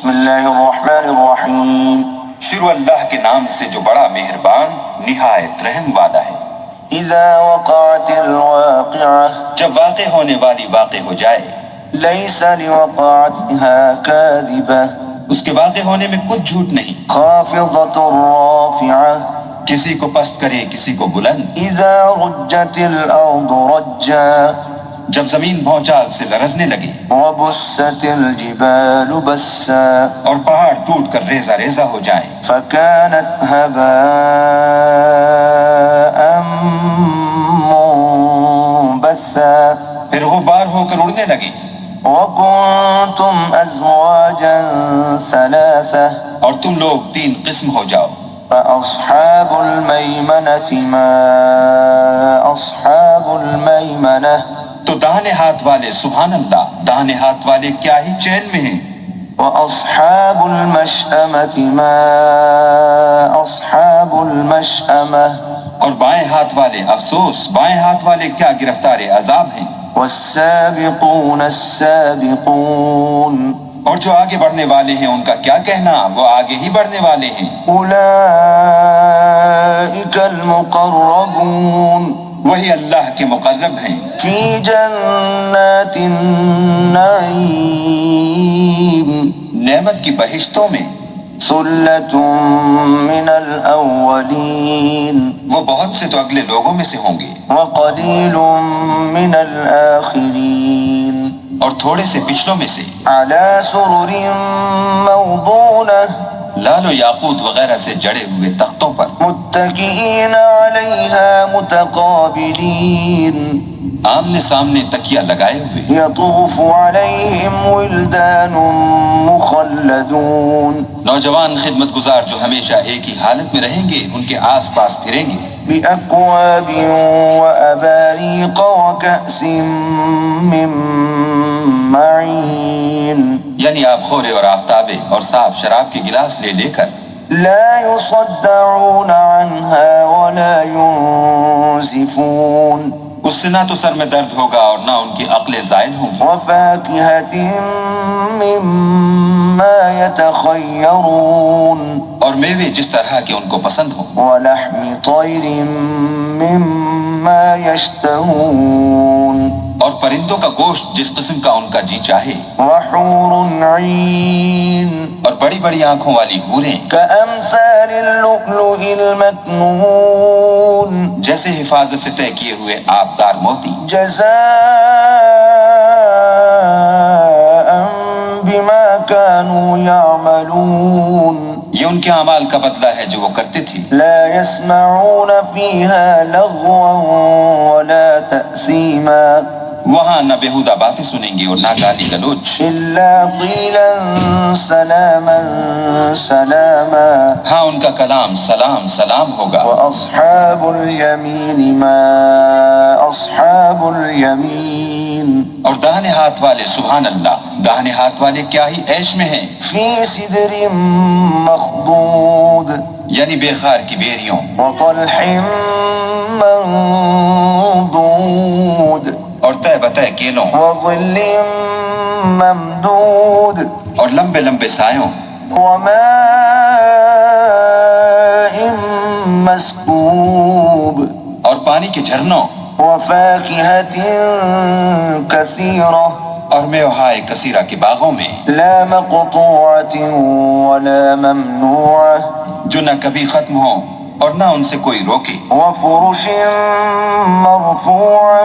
بسم اللہ الرحمن الرحیم. شروع اللہ کے نام سے جو بڑا مہربان نہایت رحم والا ہے. اذا وقعت الواقعہ جب واقع ہونے والی واقع ہو جائے. لیس لوقعتها کاذبہ اس کے واقع ہونے میں کچھ جھوٹ نہیں. خافضۃ رافعہ کسی کو پست کرے کسی کو بلند. اذا رجت الارض رجا جب زمین بھونچال سے لرزنے لگے. وبست الجبال بسا اور پہاڑ ٹوٹ کر ریزہ ریزہ ہو جائیں. فكانت هباء منبثا پھر غبار ہو کر اڑنے لگے. وكنتم أزواجا ثلاثة اور تم لوگ 3 قسم ہو جاؤ. فأصحاب الميمنة ما أصحاب الميمنة تو داہنے ہاتھ والے سبحان اللہ داہنے ہاتھ والے کیا ہی چین میں ہیں. وأصحاب المشأمة ما أصحاب المشأمة اور بائیں ہاتھ والے افسوس بائیں ہاتھ والے کیا گرفتار عذاب ہیں. والسابقون السابقون اور جو آگے بڑھنے والے ہیں ان کا کیا کہنا وہ آگے ہی بڑھنے والے ہیں. أولئك المقربون وہی اللہ کے مقرب ہیں. في جنات النعيم نعمت کی بہشتوں میں. ثلة من الأولين وہ بہت سے تو اگلے لوگوں میں سے ہوں گے. وقليل من الآخرين اور تھوڑے سے پچھلوں میں سے. على سرر موضونة لال و یاقوت وغیرہ سے جڑے ہوئے تختوں پر. متكئين عليها متقابلين آمنے سامنے تکیہ لگائے ہوئے. يطوف عليهم ولدان مخلدون نوجوان خدمت گزار جو ہمیشہ ایک ہی حالت میں رہیں گے ان کے آس پاس پھریں گے. بأكواب وأباريق وكأس من معين یعنی آب خورے اور آفتابے اور صاف شراب کے گلاس لے لے کر. لا يصدعون عنها ولا ينزفون اس سے نہ تو سر میں درد ہوگا اور نہ ان کی عقلیں زائل ہوں گی. وفاكهة مما يتخيرون اور میوے جس طرح کے ان کو پسند ہوں. ولحم طير مما يشتهون اور پرندوں کا گوشت جس قسم کا ان کا جی چاہے. وحور عين اور بڑی بڑی آنکھوں والی حوریں كأمثال اللؤلؤ المكنون جیسے حفاظت سے طے کیے ہوئے آبدار موتی. جزاء بما كانوا يعملون یہ ان کے اعمال کا بدلہ ہے جو وہ کرتے تھے. لا يسمعون فيها لغوا ولا تأثيما وہاں نہ بےہودہ باتیں سنیں گے اور نہ گالی گلوچ. إلا قيلا سلاما سلاما ہاں ان کا کلام سلام سلام ہوگا. وأصحاب اليمين ما أصحاب اليمين اور داہنے ہاتھ والے سبحان اللہ داہنے ہاتھ والے کیا ہی عیش میں ہیں. في سدر مخضود یعنی بے خار کی بیریوں. وطلح منضود اور تہ بتہ کیلوں. وظل ممدود اور لمبے لمبے سایوں. وماء مسكوب اور پانی کے جھرنوں. وفاكهة كثيرة اور میوہائے کثیرہ کے باغوں میں. لا مقطوعة ولا ممنوعة جو نہ کبھی ختم ہو اور نہ ان سے کوئی روکے. وفرش مرفوعة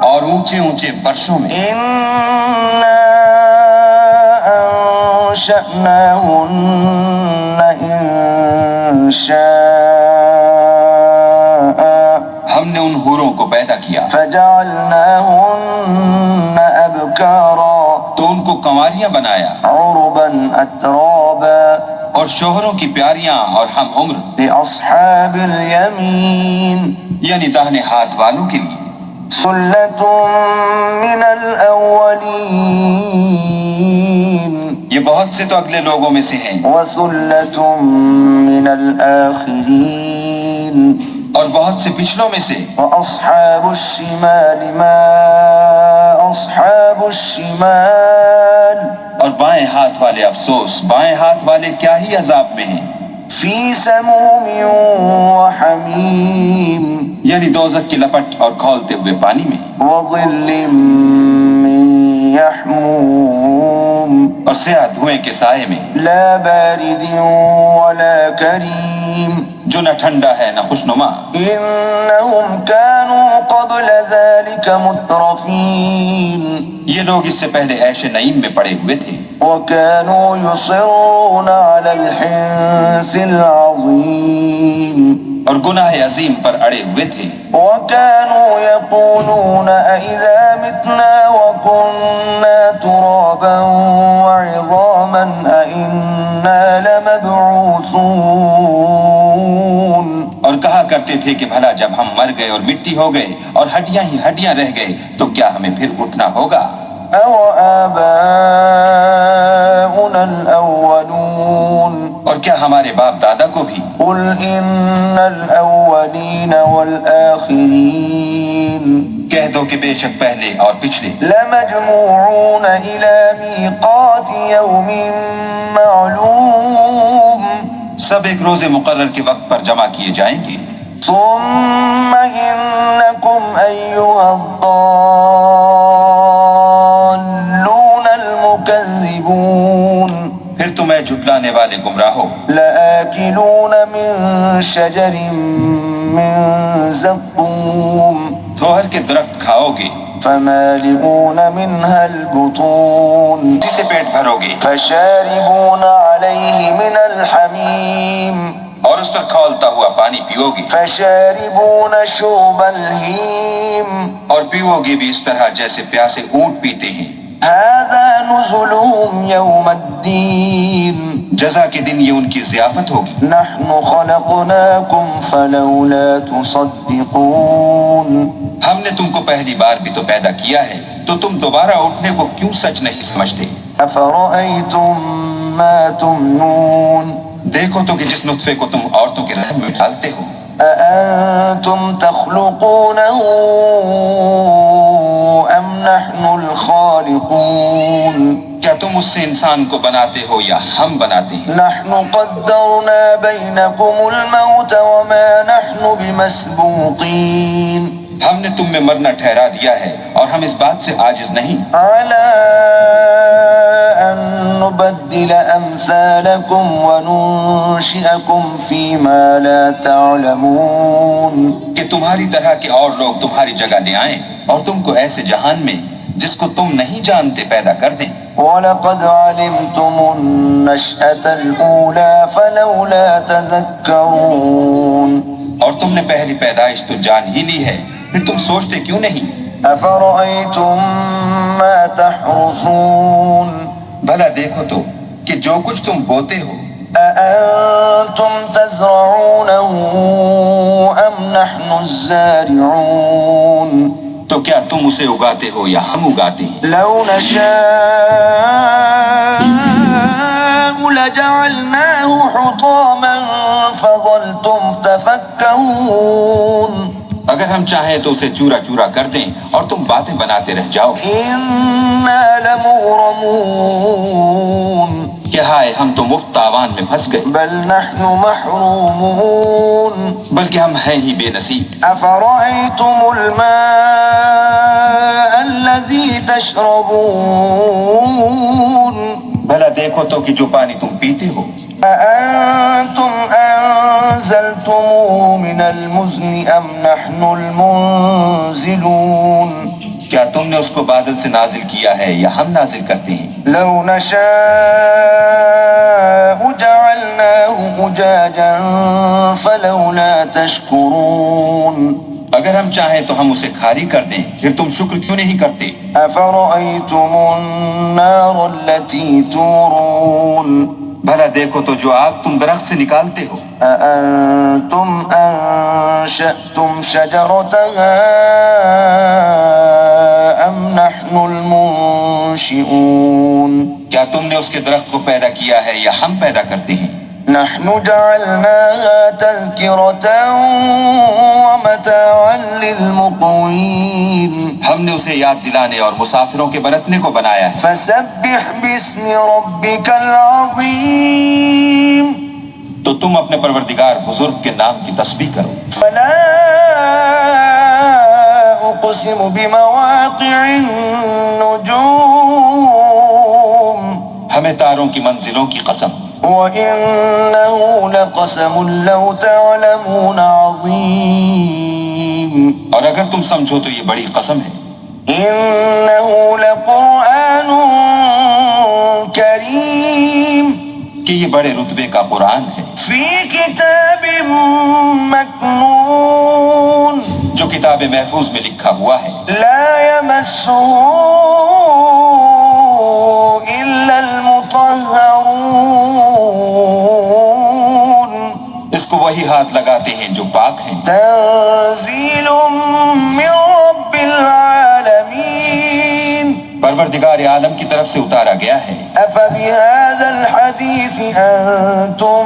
اور اونچے اونچے فرشوں میں. إنا أنشأناهن إنشاء ہم نے ان حوروں کو پیدا کیا فجعلناهن أبكارا تو ان کو کنواریاں بنایا. عربا أترابا اور شوہروں کی پیاریاں اور ہم عمر لأصحاب اليمين یعنی داہنے ہاتھ والوں کے لیے. ثلة من الأولين یہ بہت سے تو اگلے لوگوں میں سے ہیں. وثلة من الآخرين اور بہت سے پچھلوں میں سے. وأصحاب الشمال ما أصحاب الشمال اور بائیں ہاتھ والے افسوس، بائیں ہاتھ والے کیا ہی عذاب میں ہیں، في سموم وحميم یعنی دوزخ کی لپٹ اور کھولتے ہوئے پانی میں، وظل من يحموم اور سیاہ دھوئیں کے سائے میں، لا بارد ولا كريم جو نہ ٹھنڈا ہے نہ خوشنما۔ إنهم كانوا قبل ذلك مترفين یہ لوگ اس سے پہلے عیش نعیم میں پڑے ہوئے تھے، وكانوا يصرون على الحنث العظيم اور گناہ عظیم پر اڑے ہوئے تھے، وكانوا يقولون أإذا متنا وكنا ترابا وعظاما أإنا لمبعوثون اور کہا کرتے تھے کہ بھلا جب ہم مر گئے اور مٹی ہو گئے اور ہڈیاں ہی ہڈیاں رہ گئے تو کیا ہمیں پھر اٹھنا ہوگا؟ أو آباؤنا الأولون اور کیا ہمارے باپ دادا کو بھی؟ قل إن الأولين والآخرين کہہ دو کہ بے شک پہلے اور پچھلے لمجموعون إلى ميقات يوم معلوم سب ایک روز مقرر کے وقت پر جمع کیے جائیں گے، ثم إنكم أيها الضالون المكذبون پھر تمہیں جھٹلانے والے گمراہو لآكلون من شجر من زقوم تھوہر کے درخت کھاؤ گے، فمالئون منها البطون اسی سے پیٹ بھرو گے، فشاربون عليه من الحميم اور اس پر کھولتا ہوا پانی پیو گے، فشاربون شرب الهيم اور پیو گے بھی اس طرح جیسے پیاسے اونٹ پیتے ہیں۔ هذا نزلهم يوم الدين جزا کے دن یہ ان کی ضیافت ہوگی۔ نحن خلقناكم فلولا تصدقون ہم نے تم کو پہلی بار بھی تو پیدا کیا ہے، تو تم دوبارہ اٹھنے کو کیوں سچ نہیں سمجھتے؟ أفرأيتم ما تمنون دیکھو تو کہ جس نطفے کو تم عورتوں کے رحم میں ڈالتے ہو، أأنتم تخلقونه أم نحن الخالقون کیا تم اس سے انسان کو بناتے ہو یا ہم بناتے ہیں؟ نحن قدرنا بينكم الموت وما نحن بمسبوقين ہم نے تم میں مرنا ٹھہرا دیا ہے اور ہم اس بات سے عاجز نہیں على أن نبدل أمثالكم وننشئكم فيما لا تعلمون کہ تمہاری طرح کے اور لوگ تمہاری جگہ لے آئیں اور تم کو ایسے جہان میں جس کو تم نہیں جانتے پیدا کر دیں۔ وَلَقَدْ عَلِمْتُمُ النَّشْأَةَ الْأُولَى فَلَوْلَا تَذَكَّرُونَ اور تم نے پہلی پیدائش تو جان ہی لی ہے، پھر تم سوچتے کیوں نہیں؟ أَفَرَأَيْتُم مَّا تَحْرُثُونَ بھلا دیکھو تو کہ جو کچھ تم بوتے ہو، أَأَنتُمْ تَزْرَعُونَهُ أَمْ نَحْنُ الزَّارِعُونَ تو کیا تم اسے اگاتے ہو یا ہم اگاتے ہیں؟ لو نشاء لجعلناه حطاما فظلتم تفكهون اگر ہم چاہیں تو اسے چورا چورا کر دیں اور تم باتیں بناتے رہ جاؤ إنا لمغرمون کہ ہائے ہم تو مفت تاوان میں پھنس گئے، بل نحن محرومون بلکہ ہم ہیں ہی بے نصیب۔ أفرأيتم الماء الذي تشربون بھلا دیکھو تو کہ جو پانی تم پیتے ہو، أأنتم أنزلتموه من المزن أم نحن المنزلون کیا تم نے اس کو بادل سے نازل کیا ہے یا ہم نازل کرتے ہیں؟ لو نشاء جعلناه أجاجا فلولا تشكرون اگر ہم چاہیں تو ہم اسے کھاری کر دیں، پھر تم شکر کیوں نہیں کرتے؟ أفرأيتم النار التي تورون بھلا دیکھو تو جو آگ تم درخت سے نکالتے ہو، أأنتم أنشأتم شجرتها أم نحن المنشئون کیا تم نے اس کے درخت کو پیدا کیا ہے یا ہم پیدا کرتے ہیں؟ نحن جعلناها تذكرة ومتاعا للمقوين ہم نے اسے یاد دلانے اور مسافروں کے برتنے کو بنایا ہے. فسبح باسم ربك العظيم تو تم اپنے پروردگار بزرگ کے نام کی تسبیح کرو. فلا أقسم بمواقع النجوم ہمیں تاروں کی منزلوں کی قسم. وإنه لقسم لو تعلمون عظيم اور اگر تم سمجھو تو یہ بڑی قسم ہے. إنه لقرآن كريم کہ یہ بڑے رتبے کا قرآن ہے في كتاب مكنون جو کتاب محفوظ میں لکھا ہوا ہے. لا يمسه إلا المطهرون اس کو وہی ہاتھ لگاتے ہیں جو پاک ہیں. تنزيل من رب العالمين پروردگار عالم کی طرف سے اتارا گیا ہے. أفبهذا الحديث أنتم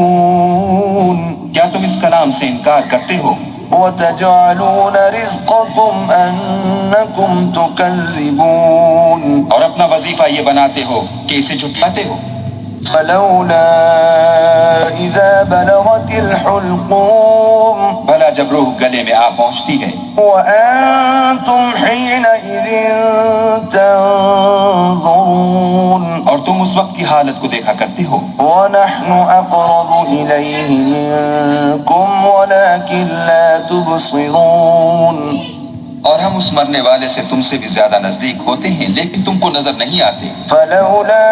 مدهنون کیا تم اس کلام سے انکار کرتے ہو؟ وتجعلون رزقكم أنكم تكذبون اور اپنا وظیفہ یہ بناتے ہو کہ اسے جھٹلاتے ہو. فلولا إذا بلغت الحلقوم بھلا جب روح گلے میں آ پہنچتی ہے وأنتم حينئذ تنظرون اور تم اس وقت کی حالت کو دیکھا کرتے ہو. ونحن أقرب إليه منكم ولكن لا تبصرون اور ہم اس مرنے والے سے تم سے بھی زیادہ نزدیک ہوتے ہیں لیکن تم کو نظر نہیں آتے. فلولا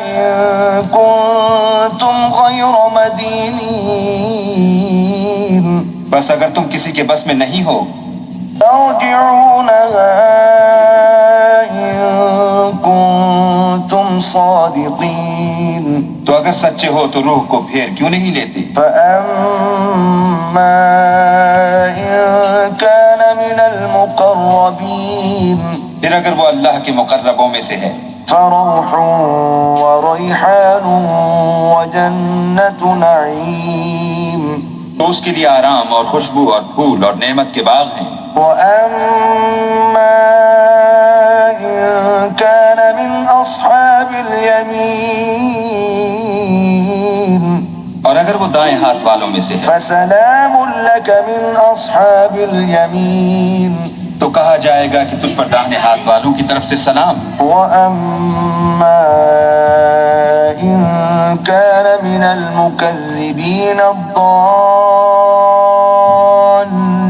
إن كنتم غير مدينين بس اگر تم کسی کے بس میں نہیں ہو ترجعونها إن كنتم صادقين تو اگر سچے ہو تو روح کو پھیر کیوں نہیں لیتے؟ فأما إن كان من المقربين پھر اگر وہ اللہ کے مقربوں میں سے ہے فروح وريحان وجنة نعيم تو اس کے لیے آرام اور خوشبو اور پھول اور نعمت کے باغ ہیں. وأما إن كان من أصحاب اليمين اور اگر وہ دائیں ہاتھ والوں میں سے ہے فسلام لك من أصحاب اليمين تو کہا جائے گا کہ تجھ پر داہنے ہاتھ والوں کی طرف سے سلام. وأما إن كان من المكذبين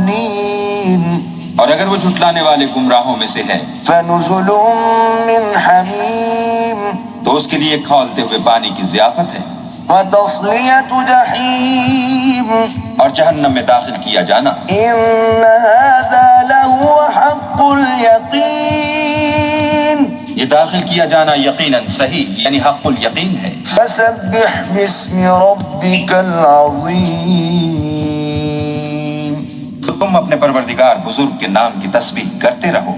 الضالين اور اگر وہ جھٹلانے والے گمراہوں میں سے ہے فنزل من حميم تو اس کے لیے کھولتے ہوئے پانی کی ضیافت ہے وتصلية جحيم اور جہنم میں داخل کیا جانا. إن هذا لهو حق اليقين یہ داخل کیا جانا یقیناً صحیح یعنی حق الیقین ہے. فسبح باسم ربك العظيم تو تم اپنے پروردگار بزرگ کے نام کی تسبیح کرتے رہو.